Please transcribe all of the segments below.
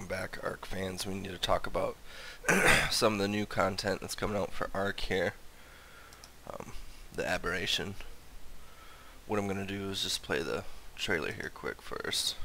Welcome back, ARK fans. We need to talk about some of the new content that's coming out for ARK here. The Aberration. What I'm going to do is just play the trailer here quick first.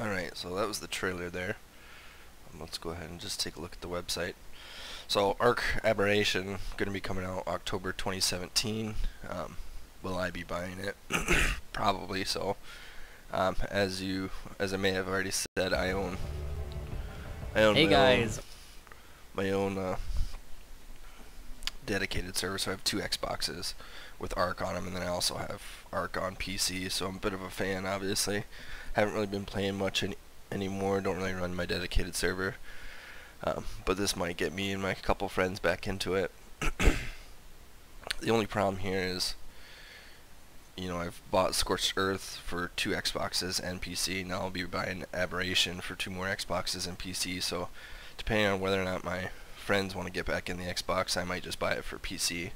Alright, so that was the trailer there. Let's go ahead and just take a look at the website. So, ARK Aberration, going to be coming out October 2017. Will I be buying it? Probably so. As I may have already said, I own my own dedicated server, so I have two Xboxes with ARK on them, and then I also have ARK on PC, so I'm a bit of a fan, obviously. Haven't really been playing much anymore, don't really run my dedicated server, but this might get me and my couple friends back into it. The only problem here is, you know, I've bought Scorched Earth for two Xboxes and PC. Now I'll be buying Aberration for two more Xboxes and PC, so depending on whether or not my friends want to get back in the Xbox, I might just buy it for PC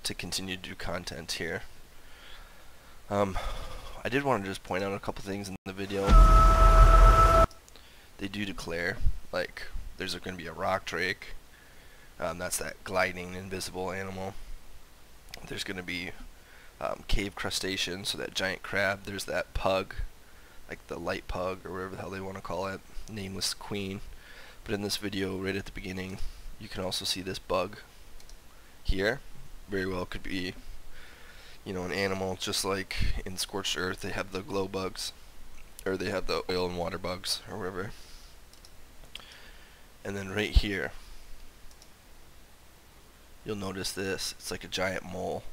to continue to do content here. I did want to just point out a couple things in the video. They do declare, like, there's going to be a rock drake. That's that gliding, invisible animal. There's going to be cave crustaceans, so that giant crab. There's that pug, like the light pug, or whatever the hell they want to call it, nameless queen. But in this video, right at the beginning, you can also see this bug here. Very well could be, you know, an animal, just like in Scorched Earth they have the glow bugs, or they have the oil and water bugs, or whatever. And then right here, you'll notice this. It's like a giant mole.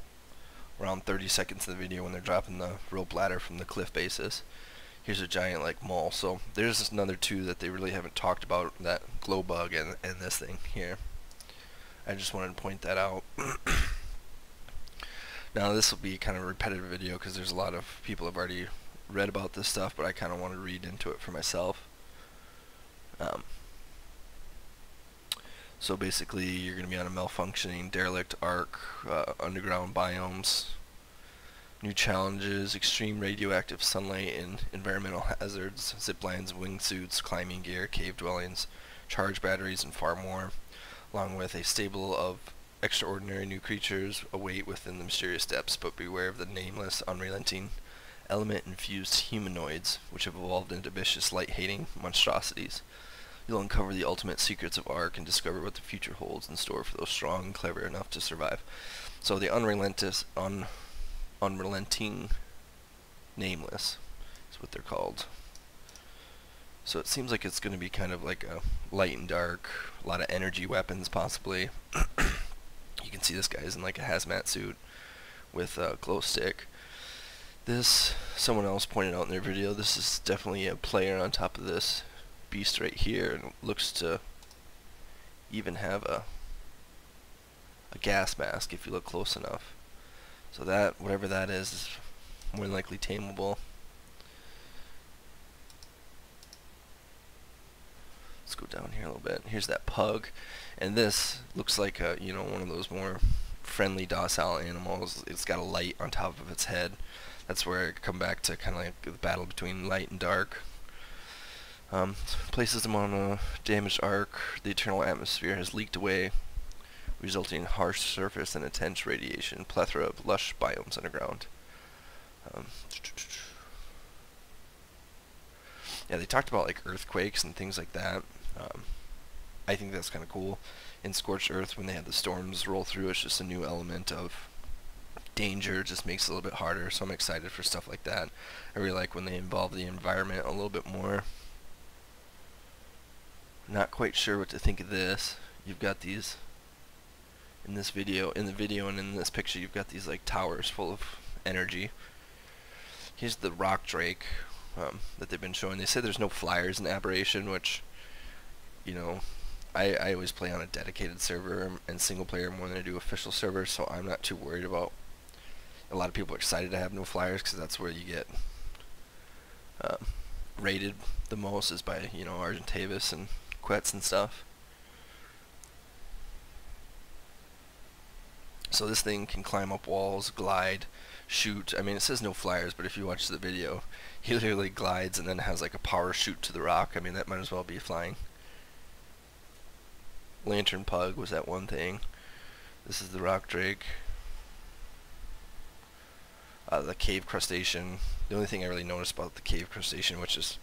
Around 30 seconds in the video when they're dropping the rope ladder from the cliff bases. Here's a giant like mole. So there's another two that they really haven't talked about, that glow bug and this thing here. I just wanted to point that out. Now this will be kind of a repetitive video because there's a lot of people have already read about this stuff, but I kind of want to read into it for myself. So basically you're going to be on a malfunctioning derelict ARK, underground biomes, new challenges, extreme radioactive sunlight and environmental hazards, zip lines, wingsuits, climbing gear, cave dwellings, charge batteries, and far more, along with a stable of extraordinary new creatures await within the mysterious depths, but beware of the nameless, unrelenting, element-infused humanoids, which have evolved into vicious, light-hating monstrosities. You'll uncover the ultimate secrets of ARK and discover what the future holds in store for those strong and clever enough to survive. So the unrelenting nameless is what they're called. So it seems like it's going to be kind of like a light and dark, a lot of energy weapons possibly. You can see this guy's in like a hazmat suit with a glow stick. This, someone else pointed out in their video, this is definitely a player on top of this beast right here, and it looks to even have a gas mask if you look close enough. So that, whatever that is more than likely tameable. go down here a little bit. Here's that pug, and this looks like a, you know, one of those more friendly, docile animals. It's got a light on top of its head. That's where I come back to kind of like the battle between light and dark. Places them on a damaged ark. The eternal atmosphere has leaked away, resulting in harsh surface and intense radiation. Plethora of lush biomes underground. Yeah, they talked about like earthquakes and things like that. I think that's kind of cool. In Scorched Earth, when they had the storms roll through, it's just a new element of danger. It just makes it a little bit harder, so I'm excited for stuff like that. I really like when they involve the environment a little bit more. Not quite sure what to think of this. You've got these in the video and in this picture, you've got these like towers full of energy. Here's the rock drake that they've been showing. They say there's no flyers in Aberration, which, you know, I always play on a dedicated server and single player more than I do official servers, so I'm not too worried about. A lot of people are excited to have no flyers because that's where you get rated the most, is by, you know, Argentavis and Quetz and stuff. So this thing can climb up walls, glide, shoot. I mean, it says no flyers, but if you watch the video, he literally glides and then has like a power shoot to the rock. I mean, that might as well be flying. Lantern pug was that one thing. This is the rock drake. The cave crustacean. The only thing I really noticed about the cave crustacean, which is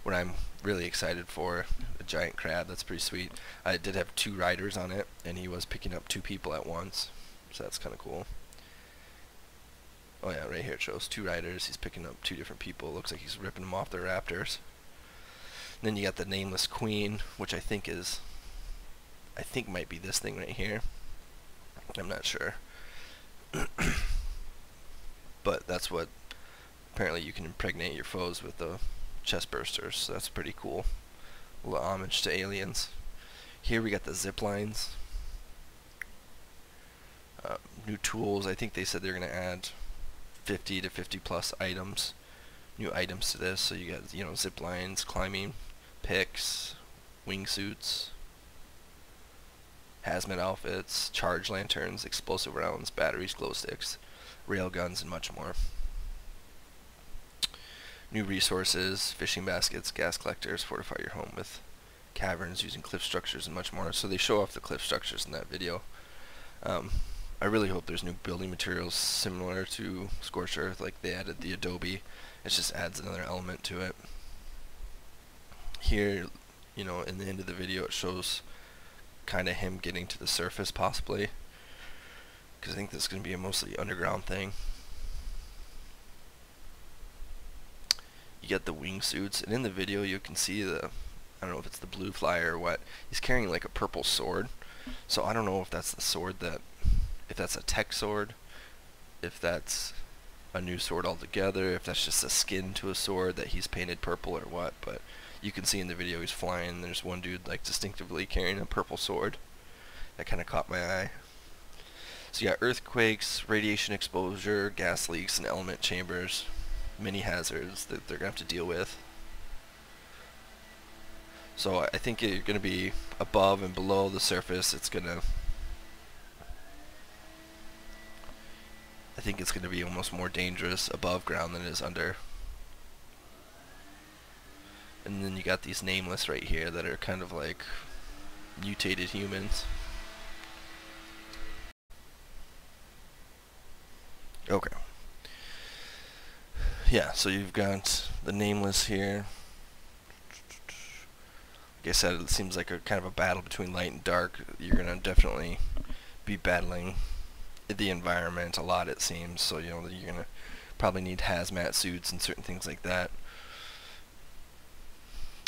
what I'm really excited for, a giant crab. That's pretty sweet. I did have 2 riders on it, and he was picking up 2 people at once, so that's kind of cool. Oh yeah, right here it shows 2 riders. He's picking up 2 different people. Looks like he's ripping them off their raptors. And then you got the nameless queen, which I think might be this thing right here. I'm not sure. But that's what, apparently you can impregnate your foes with the chest bursters, so that's pretty cool. A little homage to aliens. Here we got the zip lines. New tools. I think they said they're going to add 50 to 50 plus items, new items to this. So you got, you know, zip lines, climbing, picks, wingsuits, hazmat outfits, charge lanterns, explosive rounds, batteries, glow sticks, rail guns, and much more. New resources, fishing baskets, gas collectors, fortify your home with caverns using cliff structures, and much more. So they show off the cliff structures in that video. I really hope there's new building materials similar to Scorched Earth, like they added the adobe. It just adds another element to it. Here, you know, in the end of the video, it shows kind of him getting to the surface, possibly, because I think this is going to be a mostly underground thing. You get the wingsuits, and in the video you can see the, I don't know if it's the blue flyer or what, he's carrying like a purple sword. So I don't know if that's the sword that, if that's a tech sword, if that's a new sword altogether, if that's just a skin to a sword that he's painted purple or what, but you can see in the video he's flying. There's one dude like distinctively carrying a purple sword. That kind of caught my eye. So you got earthquakes, radiation exposure, gas leaks, and element chambers. Many hazards that they're going to have to deal with. So I think you're going to be above and below the surface. I think it's going to be almost more dangerous above ground than it is under. And then you got these nameless right here that are kind of like mutated humans. Okay. Yeah, so you've got the nameless here. Like I said, it seems like a kind of a battle between light and dark. You're gonna definitely be battling the environment a lot, it seems. So, you know, you're gonna probably need hazmat suits and certain things like that.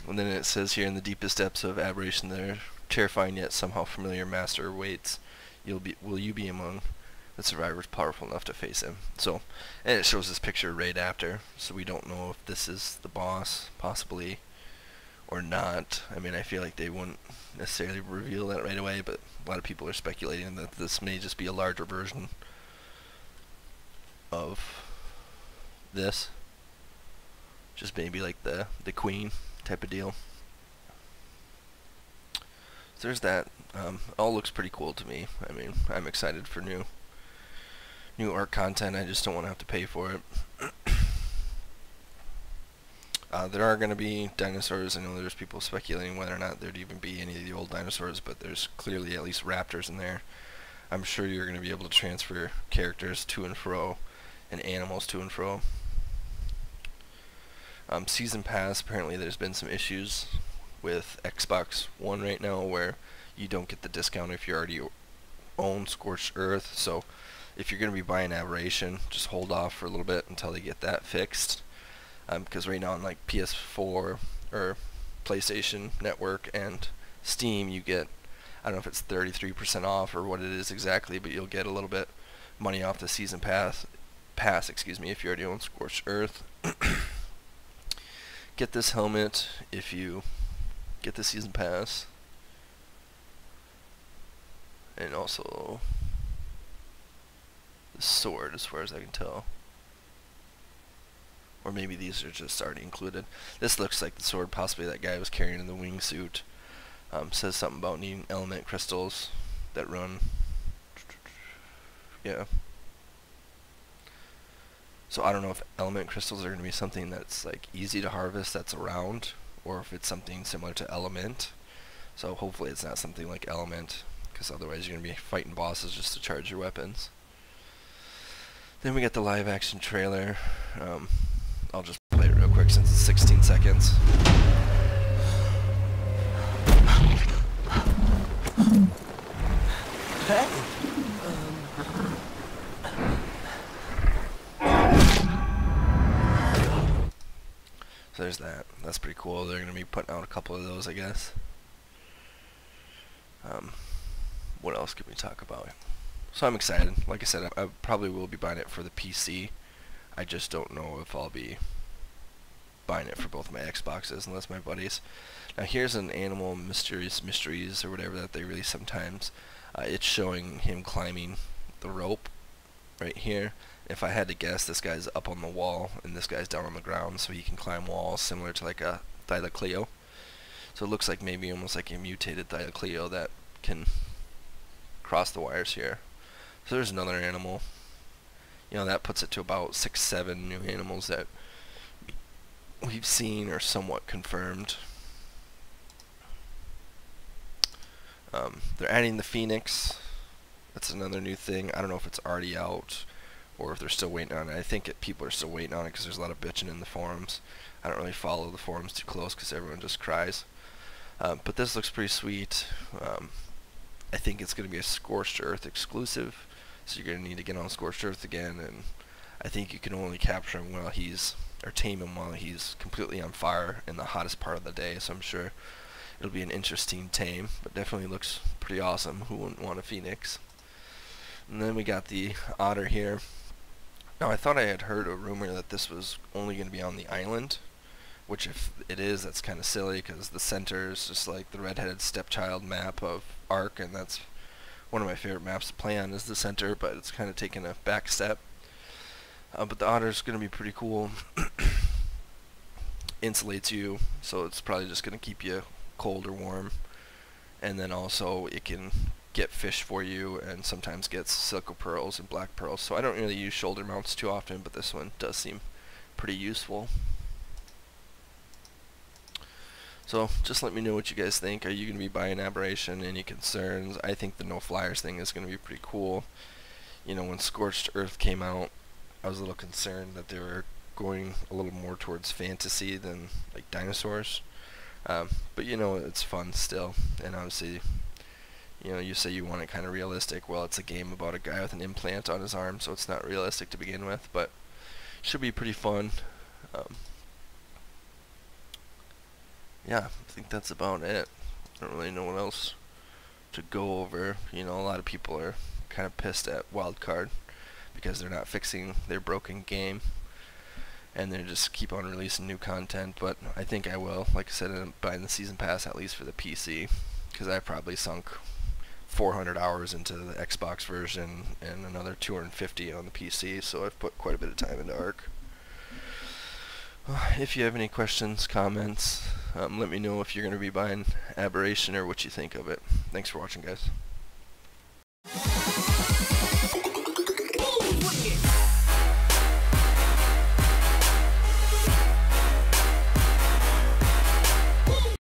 And then it says here, in the deepest depths of Aberration, there terrifying yet somehow familiar master awaits. Will you be among the survivors powerful enough to face him? So, and it shows this picture right after, so we don't know if this is the boss, possibly, or not. I mean, I feel like they wouldn't necessarily reveal that right away, but a lot of people are speculating that this may just be a larger version of this. Just maybe like the queen type of deal. So there's that. All looks pretty cool to me. I mean, I'm excited for new ARC content. I just don't want to have to pay for it. There are going to be dinosaurs. I know there's people speculating whether or not there'd even be any of the old dinosaurs, but there's clearly at least raptors in there. I'm sure you're going to be able to transfer characters to and fro and animals to and fro. Season Pass, apparently there's been some issues with Xbox One right now where you don't get the discount if you already own Scorched Earth. So if you're going to be buying Aberration, just hold off for a little bit until they get that fixed. Because right now on like PS4 or PlayStation Network and Steam, you get, I don't know if it's 33% off or what it is exactly, but you'll get a little bit money off the Season Pass, if you already own Scorched Earth. Get this helmet if you get the Season Pass. And also the sword, as far as I can tell. Or maybe these are just already included. This looks like the sword possibly that guy was carrying in the wingsuit. Says something about needing element crystals that run. Yeah. So I don't know if element crystals are going to be something that's like easy to harvest that's around, or if it's something similar to element. So hopefully it's not something like element, because otherwise you're going to be fighting bosses just to charge your weapons. Then we got the live action trailer. I'll just play it real quick since it's 16 seconds. Hey. So there's that. That's pretty cool. They're going to be putting out a couple of those, I guess. What else can we talk about? So I'm excited. Like I said, I probably will be buying it for the PC. I just don't know if I'll be buying it for both my Xboxes unless my buddies. Now here's an Animal Mysteries or whatever that they release sometimes. It's showing him climbing the rope right here. If I had to guess, this guy's up on the wall and this guy's down on the ground, so he can climb walls similar to like a Thylacoleo. So it looks like maybe almost like a mutated Thylacoleo that can cross the wires here. So there's another animal. You know, that puts it to about 6-7 new animals that we've seen or somewhat confirmed. They're adding the Phoenix. That's another new thing. I don't know if it's already out or if they're still waiting on it. I think people are still waiting on it because there's a lot of bitching in the forums. I don't really follow the forums too close because everyone just cries. But this looks pretty sweet. I think it's going to be a Scorched Earth exclusive, so you're going to need to get on Scorched Earth again, and I think you can only capture him while he's, or tame him while he's completely on fire in the hottest part of the day, so I'm sure it'll be an interesting tame, but definitely looks pretty awesome. Who wouldn't want a Phoenix? And then we got the otter here. Now I thought I had heard a rumor that this was only going to be on the island, which if it is, that's kind of silly because the center is just like the redheaded stepchild map of ARC, and that's one of my favorite maps to play on is the center, but it's kind of taken a back step. But the otter's going to be pretty cool. Insulates you, so it's probably just going to keep you cold or warm. And then also it can get fish for you and sometimes gets silica pearls and black pearls. So I don't really use shoulder mounts too often, but this one does seem pretty useful. So just let me know what you guys think. Are you going to be buying Aberration? Any concerns? I think the no flyers thing is going to be pretty cool. You know, when Scorched Earth came out, I was a little concerned that they were going a little more towards fantasy than like dinosaurs. But you know, it's fun still. And obviously, you know, you say you want it kind of realistic. Well, it's a game about a guy with an implant on his arm, so it's not realistic to begin with, but should be pretty fun. Yeah, I think that's about it. I don't really know what else to go over. You know, a lot of people are kind of pissed at Wildcard because they're not fixing their broken game, and they just keep on releasing new content, but I think I will. Like I said, I'm buying the Season Pass at least for the PC, because I probably sunk 400 hours into the Xbox version and another 250 on the PC, so I've put quite a bit of time into ARC. If you have any questions, comments, Let me know if you're going to be buying Aberration or what you think of it. Thanks for watching, guys.